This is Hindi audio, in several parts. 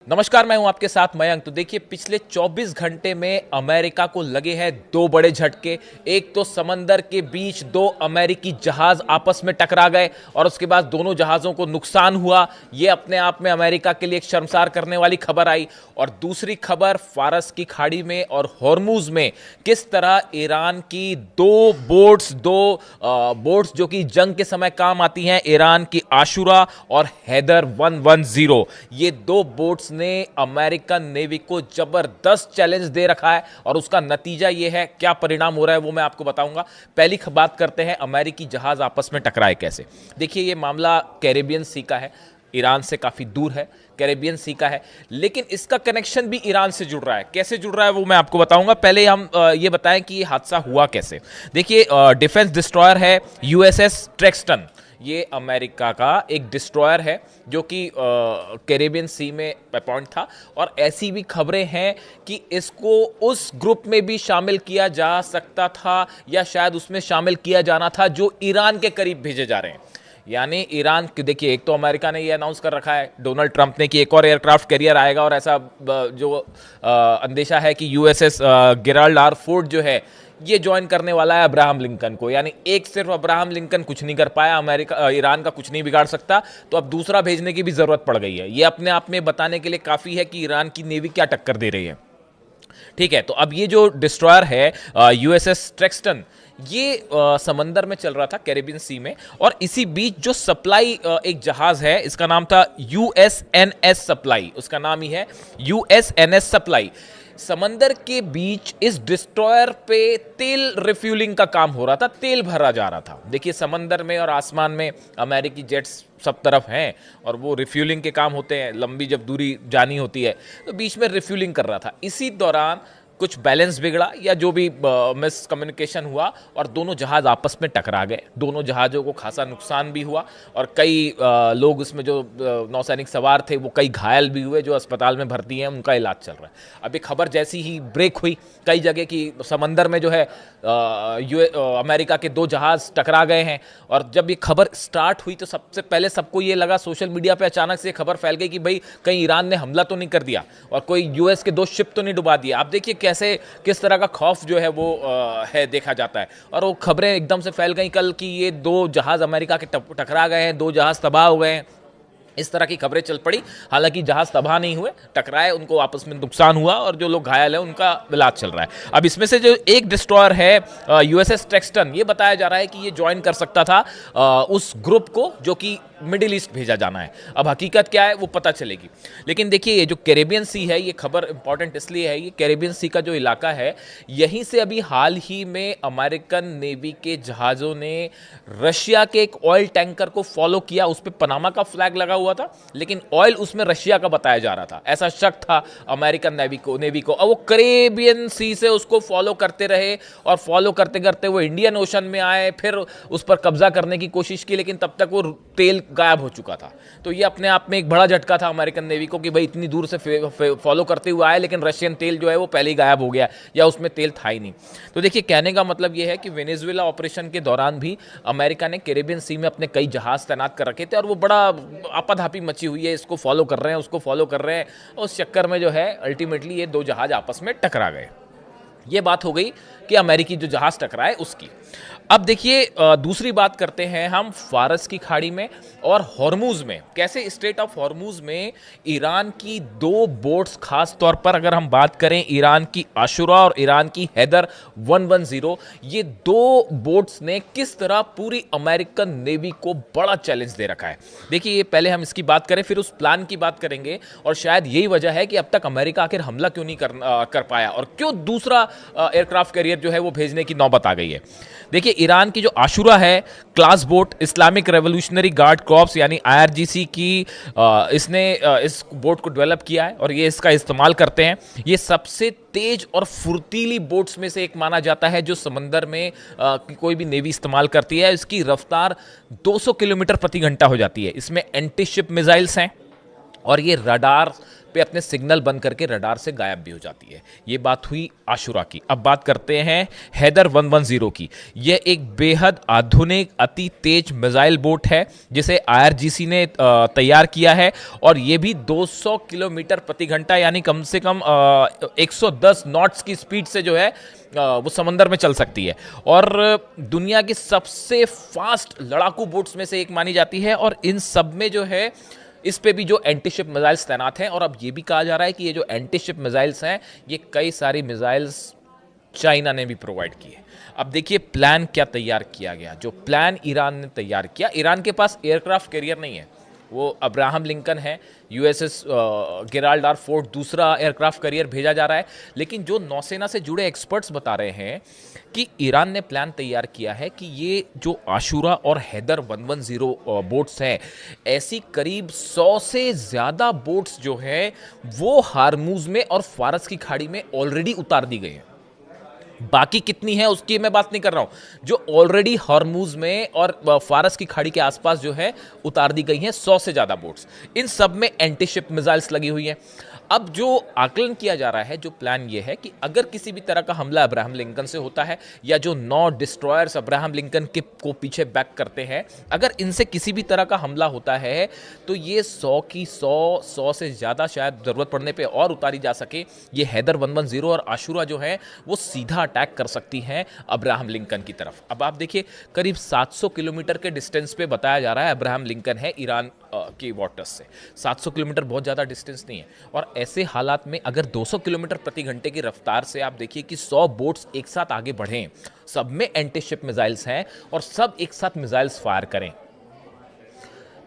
नमस्कार, मैं हूं आपके साथ मयंक। तो देखिए, पिछले 24 घंटे में अमेरिका को लगे हैं दो बड़े झटके। एक तो समंदर के बीच दो अमेरिकी जहाज आपस में टकरा गए और उसके बाद दोनों जहाज़ों को नुकसान हुआ। ये अपने आप में अमेरिका के लिए एक शर्मसार करने वाली खबर आई। और दूसरी खबर, फारस की खाड़ी में और हॉर्मुज में किस तरह ईरान की दो बोट्स जो कि जंग के समय काम आती हैं, ईरान की आशुरा और हैदर 110, ये दो बोट्स ने अमेरिकन नेवी को जबरदस्त चैलेंज दे रखा है। और उसका नतीजा यह है, क्या परिणाम हो रहा है वो मैं आपको बताऊंगा। पहली बात करते हैं अमेरिकी जहाज आपस में टकराए कैसे। देखिए, ये मामला कैरेबियन सी का है, ईरान से काफी दूर है, कैरेबियन सी का है, लेकिन इसका कनेक्शन भी ईरान से जुड़ रहा है। कैसे जुड़ रहा है वो मैं आपको बताऊंगा। पहले हम ये बताएं कि ये हादसा हुआ कैसे। देखिए, डिफेंस डिस्ट्रॉयर है यूएसएस ट्रेक्सटन। ये अमेरिका का एक डिस्ट्रॉयर है जो कि कैरेबियन सी में अपॉइंट था। और ऐसी भी खबरें हैं कि इसको उस ग्रुप में भी शामिल किया जा सकता था या शायद उसमें शामिल किया जाना था जो ईरान के करीब भेजे जा रहे हैं। यानी ईरान, देखिए, एक तो अमेरिका ने ये अनाउंस कर रखा है डोनाल्ड ट्रंप ने कि एक और एयरक्राफ्ट कैरियर आएगा, और ऐसा जो अंदेशा है कि यूएसएस गेराल्ड आर फोर्ड जो है ये ज्वाइन करने वाला है अब्राहम लिंकन को। यानी एक सिर्फ अब्राहम लिंकन कुछ नहीं कर पाया, अमेरिका ईरान का कुछ नहीं बिगाड़ सकता, तो अब दूसरा भेजने की भी जरूरत पड़ गई है। ये अपने आप में बताने के लिए काफी है कि ईरान की नेवी क्या टक्कर दे रही है। ठीक है, तो अब ये जो डिस्ट्रॉयर है यूएसएस ट्रेक्सटन, ये समंदर में चल रहा था कैरेबियन सी में। और इसी बीच जो सप्लाई एक जहाज है, इसका नाम था यूएसएनएस सप्लाई, उसका नाम ही है यूएसएनएस सप्लाई। समंदर के बीच इस डिस्ट्रॉयर पे तेल रिफ्यूलिंग का काम हो रहा था, तेल भरा जा रहा था। देखिए, समंदर में और आसमान में अमेरिकी जेट्स सब तरफ हैं और वो रिफ्यूलिंग के काम होते हैं। लंबी जब दूरी जानी होती है तो बीच में रिफ्यूलिंग कर रहा था। इसी दौरान कुछ बैलेंस बिगड़ा या जो भी मिस कम्युनिकेशन हुआ और दोनों जहाज आपस में टकरा गए। दोनों जहाज़ों को खासा नुकसान भी हुआ और कई लोग उसमें जो नौसैनिक सवार थे वो कई घायल भी हुए, जो अस्पताल में भर्ती हैं, उनका इलाज चल रहा है। अब ये खबर जैसी ही ब्रेक हुई कई जगह की समंदर में जो है अमेरिका के दो जहाज टकरा गए हैं। और जब ये खबर स्टार्ट हुई तो सबसे पहले सबको ये लगा, सोशल मीडिया पे अचानक से खबर फैल गई कि भाई कहीं ईरान ने हमला तो नहीं कर दिया और कोई यूएस के दो शिप तो नहीं डुबा दिया। आप देखिए कैसे किस तरह का खौफ जो है वो है देखा जाता है। और वो खबरें एकदम से फैल गई कल कि ये दो जहाज अमेरिका के टकरा गए हैं, दो जहाज तबाह हो गए हैं, इस तरह की खबरें चल पड़ी। हालांकि जहाज तबाह नहीं हुए, टकराए, उनको आपस में नुकसान हुआ और जो लोग घायल हैं उनका इलाज चल रहा है। अब इसमें से जो एक डिस्ट्रॉयर है यूएसएस ट्रेक्सटन, ये बताया जा रहा है कि ये ज्वाइन कर सकता था उस ग्रुप को जो कि मिडिल ईस्ट भेजा जाना है। अब हकीकत क्या है वो पता चलेगी। लेकिन देखिए, ये जो कैरेबियन सी है, ये खबर इंपॉर्टेंट इसलिए है, ये कैरेबियन सी का जो इलाका है, यहीं से अभी हाल ही में अमेरिकन नेवी के जहाज़ों ने रशिया के एक ऑयल टैंकर को फॉलो किया। उस पर पनामा का फ्लैग लगा हुआ था, लेकिन ऑयल उसमें रशिया का बताया जा रहा था, ऐसा शक था अमेरिकन नेवी को। और वो कैरेबियन सी से उसको फॉलो करते रहे और फॉलो करते करते वो इंडियन ओशन में आए, फिर उस पर कब्जा करने की कोशिश की, लेकिन तब तक वो तेल गायब हो चुका था। तो ये अपने आप में एक बड़ा झटका था अमेरिकन नेवी को कि भाई इतनी दूर से फॉलो करते हुए आए, लेकिन रशियन तेल जो है वो पहले ही गायब हो गया या उसमें तेल था ही नहीं। तो देखिए, कहने का मतलब ये है कि वेनेजुएला ऑपरेशन के दौरान भी अमेरिका ने कैरेबियन सी में अपने कई जहाज तैनात कर रखे थे और वो बड़ा आपाधापी मची हुई है, इसको फॉलो कर रहे हैं, उसको फॉलो कर रहे हैं। उस चक्कर में जो है अल्टीमेटली ये दो जहाज आपस में टकरा गए। ये बात हो गई कि अमेरिकी जो जहाज टकराए उसकी। अब देखिए, दूसरी बात करते हैं हम फारस की खाड़ी में और हॉर्मुज में। कैसे स्ट्रेट ऑफ हॉर्मुज में ईरान की दो बोट्स, खास तौर पर अगर हम बात करें ईरान की आशुरा और ईरान की हैदर 110, ये दो बोट्स ने किस तरह पूरी अमेरिकन नेवी को बड़ा चैलेंज दे रखा है। देखिए, ये पहले हम इसकी बात करें, फिर उस प्लान की बात करेंगे और शायद यही वजह है कि अब तक अमेरिका आखिर हमला क्यों नहीं कर पाया और क्यों दूसरा एयरक्राफ्ट कैरियर जो है वो भेजने की नौबत आ गई है। देखिए, ईरान की जो आशुरा है class boat, Islamic revolutionary guard corps यानी आईआरजीसी की, इसने इस बोट को डेवलप किया है और ये इसका इस्तेमाल करते हैं। ये सबसे तेज और फुर्तीली बोट्स में से एक माना जाता है जो समंदर में कोई भी नेवी इस्तेमाल करती है। इसकी रफ्तार 200 किलोमीटर प्रति घंटा हो जाती है। इसमें एंटी शिप मिसाइल्स हैं और ये रडार पे अपने सिग्नल बंद करके रडार से गायब भी हो जाती है। ये बात हुई आशुरा की। अब बात करते हैं हैदर 110 की। यह एक बेहद आधुनिक अति तेज मिसाइल बोट है जिसे आईआरजीसी ने तैयार किया है, और ये भी 200 किलोमीटर प्रति घंटा यानी कम से कम 110 नॉट्स की स्पीड से जो है वो समंदर में चल सकती है, और दुनिया की सबसे फास्ट लड़ाकू बोट्स में से एक मानी जाती है। और इन सब में जो है इस पे भी जो एंटी शिप मिसाइल्स तैनात हैं, और अब ये भी कहा जा रहा है कि ये जो एंटी शिप मिसाइल्स हैं ये कई सारी मिसाइल्स चाइना ने भी प्रोवाइड की है। अब देखिए प्लान क्या तैयार किया गया। जो प्लान ईरान ने तैयार किया, ईरान के पास एयरक्राफ्ट कैरियर नहीं है, वो अब्राहम लिंकन है, यूएसएस गेराल्ड आर फोर्ड दूसरा एयरक्राफ्ट कैरियर भेजा जा रहा है। लेकिन जो नौसेना से जुड़े एक्सपर्ट्स बता रहे हैं कि ईरान ने प्लान तैयार किया है कि ये जो आशुरा और हैदर 110 बोट्स हैं, ऐसी करीब 100 से ज़्यादा बोट्स जो है वो हार्मूज में और फारस की खाड़ी में ऑलरेडी उतार दी गई हैं। बाकी कितनी है उसकी मैं बात नहीं कर रहा हूं, जो ऑलरेडी हॉर्मूज में और फारस की खाड़ी के आसपास जो है उतार दी गई हैं 100 से ज्यादा बोट्स। इन सब में एंटी शिप मिसाइल्स लगी हुई हैं। अब जो आकलन किया जा रहा है, जो प्लान ये है कि अगर किसी भी तरह का हमला अब्राहम लिंकन से होता है, या जो 9 डिस्ट्रॉयर्स अब्राहम लिंकन के को पीछे बैक करते हैं, अगर इनसे किसी भी तरह का हमला होता है तो ये 100 की 100 से ज़्यादा शायद ज़रूरत पड़ने पे और उतारी जा सके, ये हैदर 110 और आशुरा जो है वो सीधा अटैक कर सकती हैं अब्राहम लिंकन की तरफ। अब आप देखिए करीब 700 किलोमीटर के डिस्टेंस पे बताया जा रहा है अब्राहम लिंकन है ईरान की वाटर्स से। 700 किलोमीटर बहुत ज़्यादा डिस्टेंस नहीं है, और ऐसे हालात में अगर 200 किलोमीटर प्रति घंटे की रफ्तार से आप देखिए कि 100 बोट्स एक साथ आगे बढ़ें, सब में एंटी शिप मिसाइल्स हैं और सब एक साथ मिसाइल्स फायर करें,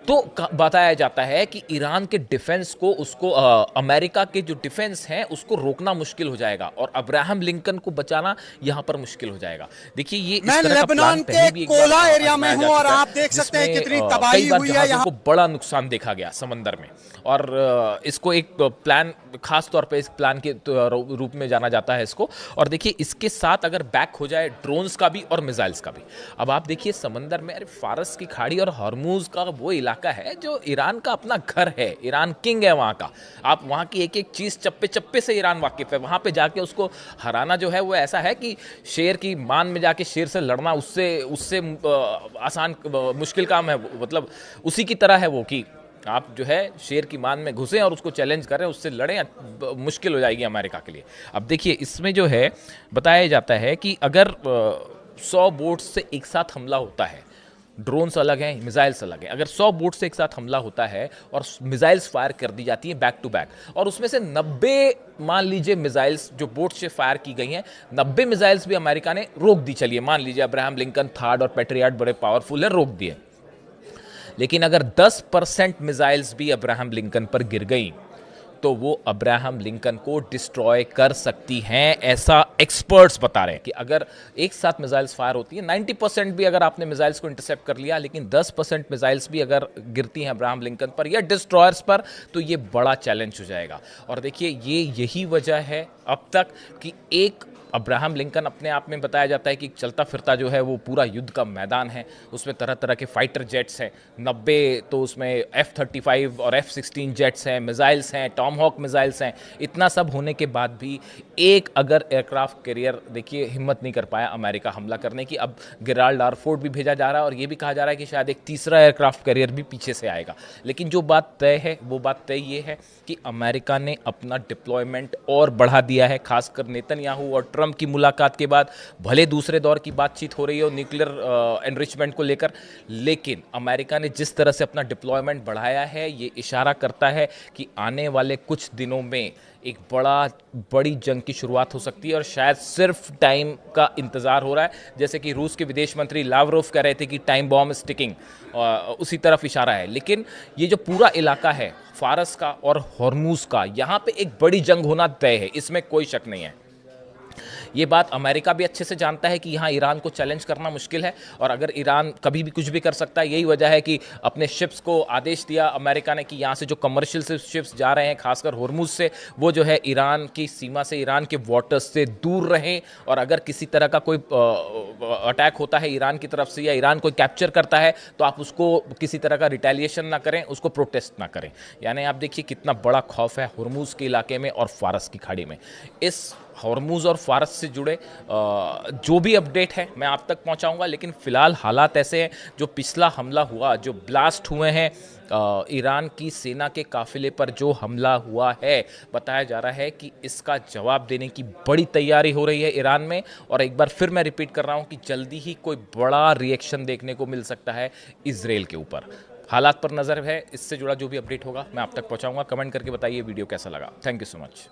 तो बताया जाता है कि ईरान के डिफेंस को उसको अमेरिका के जो डिफेंस हैं उसको रोकना मुश्किल हो जाएगा, और अब्राहम लिंकन को बचाना यहां पर मुश्किल हो जाएगा। देखिए ये मैं लेबनान के कोला एरिया में हूं और आप देख सकते हैं कितनी तबाही हुई है यहाँ। को बड़ा नुकसान देखा गया समंदर में, और इसको एक प्लान, खास तौर पे इस प्लान के रूप में जाना जाता है इसको। और देखिए इसके साथ अगर बैक हो जाए ड्रोन्स का भी और मिसाइल्स का भी। अब आप देखिए समंदर में, अरे फारस की खाड़ी और हॉर्मूज का वो इलाका है जो ईरान का अपना घर है, ईरान किंग है वहाँ का। आप वहाँ की एक एक चीज़ चप्पे चप्पे से ईरान वाकिफ है। वहाँ पे जाके उसको हराना जो है वो ऐसा है कि शेर की मान में जाके शेर से लड़ना उससे उससे आसान मुश्किल काम है, मतलब उसी की तरह है वो कि आप जो है शेर की मान में घुसें और उसको चैलेंज करें, उससे लड़ें, मुश्किल हो जाएगी अमेरिका के लिए। अब देखिए इसमें जो है बताया जाता है कि अगर 100 बोट्स से एक साथ हमला होता है, ड्रोन्स अलग हैं, मिसाइल्स अलग हैं, अगर 100 बोट से एक साथ हमला होता है और मिसाइल्स फायर कर दी जाती हैं बैक टू बैक, और उसमें से 90 मान लीजिए मिसाइल्स जो बोट से फायर की गई हैं, 90 मिसाइल्स भी अमेरिका ने रोक दी। चलिए मान लीजिए अब्राहम लिंकन थर्ड और पैट्रियट बड़े पावरफुल है, रोक दिए। लेकिन अगर 10% मिसाइल्स भी अब्राहम लिंकन पर गिर गई तो वो अब्राहम लिंकन को डिस्ट्रॉय कर सकती हैं, ऐसा एक्सपर्ट्स बता रहे हैं कि अगर एक साथ मिसाइल्स फायर होती है, 90% भी अगर आपने मिसाइल्स को इंटरसेप्ट कर लिया, लेकिन 10% मिसाइल्स भी अगर गिरती हैं अब्राहम लिंकन पर या डिस्ट्रॉयर्स पर, तो ये बड़ा चैलेंज हो जाएगा। और देखिए यही वजह है अब तक कि एक अब्राहम लिंकन अपने आप में बताया जाता है कि चलता फिरता जो है वो पूरा युद्ध का मैदान है। उसमें तरह तरह के फाइटर जेट्स हैं, 90 तो उसमें F-35 और F-16 जेट्स हैं, मिसाइल्स हैं, टॉमहॉक मिसाइल्स हैं। इतना सब होने के बाद भी एक अगर एयरक्राफ्ट कैरियर देखिए हिम्मत नहीं कर पाया अमेरिका हमला करने की। अब गेराल्ड आर फोर्ड भी भेजा जा रहा है, और ये भी कहा जा रहा है कि शायद एक तीसरा एयरक्राफ्ट कैरियर भी पीछे से आएगा। लेकिन जो बात तय है वो बात तय ये है कि अमेरिका ने अपना डिप्लॉयमेंट और बढ़ा दिया है, खासकर नेतन्याहू और ट्रंप की मुलाकात के बाद। भले दूसरे दौर की बातचीत हो रही हो न्यूक्लियर एनरिचमेंट को लेकर, लेकिन अमेरिका ने जिस तरह से अपना डिप्लॉयमेंट बढ़ाया है, ये इशारा करता है कि आने वाले कुछ दिनों में एक बड़ी जंग की शुरुआत हो सकती है, और शायद सिर्फ टाइम का इंतजार हो रहा है। जैसे कि रूस के विदेश मंत्री लावरोव कह रहे थे कि टाइम बॉम्ब इज टिकिंग, उसी तरफ इशारा है। लेकिन ये जो पूरा इलाका है फारस का और हॉर्मूज का, यहाँ पे एक बड़ी जंग होना तय है, इसमें कोई शक नहीं है। ये बात अमेरिका भी अच्छे से जानता है कि यहाँ ईरान को चैलेंज करना मुश्किल है, और अगर ईरान कभी भी कुछ भी कर सकता है, यही वजह है कि अपने शिप्स को आदेश दिया अमेरिका ने कि यहाँ से जो कमर्शियल शिप्स जा रहे हैं खासकर होर्मुज से, वो जो है ईरान की सीमा से, ईरान के वाटर्स से दूर रहें, और अगर किसी तरह का कोई अटैक होता है ईरान की तरफ से या ईरान कोई कैप्चर करता है तो आप उसको किसी तरह का रिटेलिएशन ना करें, उसको प्रोटेस्ट ना करें। यानी आप देखिए कितना बड़ा खौफ है होर्मुज के इलाके में और फारस की खाड़ी में। इस होर्मुज और फारस से जुड़े जो भी अपडेट है मैं आप तक पहुंचाऊंगा, लेकिन फिलहाल हालात ऐसे हैं, जो पिछला हमला हुआ, जो ब्लास्ट हुए हैं ईरान की सेना के काफिले पर जो हमला हुआ है, बताया जा रहा है कि इसका जवाब देने की बड़ी तैयारी हो रही है ईरान में। और एक बार फिर मैं रिपीट कर रहा हूं कि जल्दी ही कोई बड़ा रिएक्शन देखने को मिल सकता है इजराइल के ऊपर। हालात पर नज़र है, इससे जुड़ा जो भी अपडेट होगा मैं आप तक पहुंचाऊंगा। कमेंट करके बताइए वीडियो कैसा लगा। Thank you so much.